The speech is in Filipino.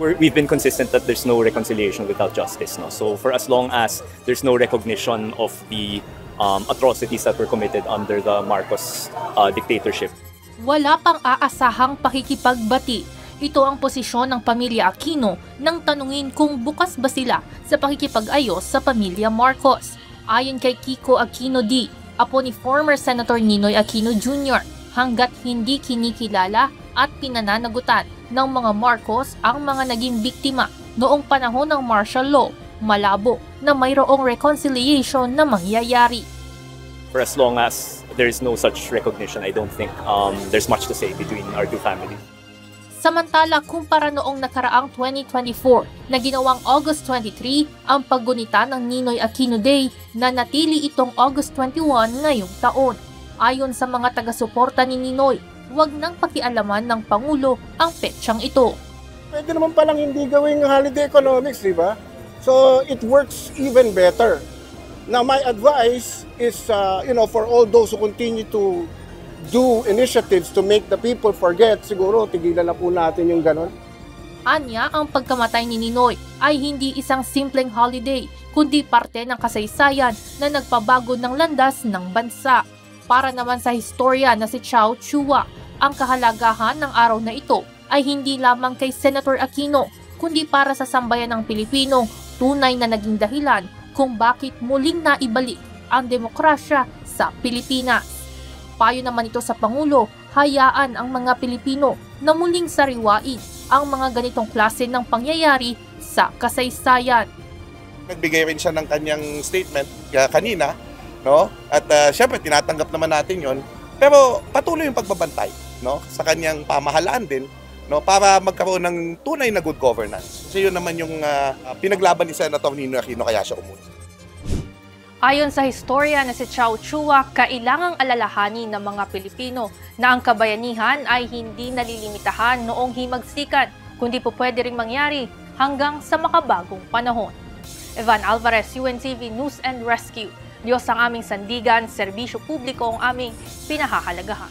we've been consistent that there's no reconciliation without justice. No? So for as long as there's no recognition of the atrocities that were committed under the Marcos dictatorship. Wala pang aasahang pakikipagbati. Ito ang posisyon ng pamilya Aquino nang tanungin kung bukas ba sila sa pakikipag-ayos sa pamilya Marcos. Ayon kay Kiko Aquino D., apo ni former Senator Ninoy Aquino Jr., hanggat hindi kinikilala at pinananagutan ng mga Marcos ang mga naging biktima noong panahon ng martial law, malabo na mayroong reconciliation na mangyayari. For as long as there is no such recognition, I don't think there's much to say between our two families. Samantala, kumpara noong nakaraang 2024 na ginawang August 23 ang paggunita ng Ninoy Aquino Day na natili itong August 21 ngayong taon. Ayon sa mga taga-suporta ni Ninoy, huwag nang pakialaman ng Pangulo ang petsyang ito. Pwede naman palang hindi gawing holiday economics, di ba? So it works even better. Now my advice is, for all those who continue to do initiatives to make the people forget, siguro tigilan na po natin yung ganon. Anya, ang pagkamatay ni Ninoy ay hindi isang simpleng holiday, kundi parte ng kasaysayan na nagpabago ng landas ng bansa. Para naman sa historia na si Chao Chua, ang kahalagahan ng araw na ito ay hindi lamang kay Senator Aquino, kundi para sa sambayan ng Pilipino, tunay na naging dahilan kung bakit muling naibalik ang demokrasya sa Pilipinas. Payo naman ito sa Pangulo, hayaan ang mga Pilipino na muling sariwain ang mga ganitong klase ng pangyayari sa kasaysayan. Nagbigay rin siya ng kanyang statement kanina, no? At syempre tinatanggap naman natin 'yon. Pero patuloy yung pagbabantay, no? Sa kanyang pamahalaan din, no? Para magkaroon ng tunay na good governance. Kasi yun naman yung pinaglaban ni Senator Ninoy Aquino kaya siya umuwi. Ayon sa historia na si Chao Chua, kailangang alalahanin ng mga Pilipino na ang kabayanihan ay hindi nalilimitahan noong himagsikan, kundi po pwede ring mangyari hanggang sa makabagong panahon. Evan Alvarez, UNTV News and Rescue. Diyos ang aming sandigan, serbisyo publiko ang aming pinahahalagahan.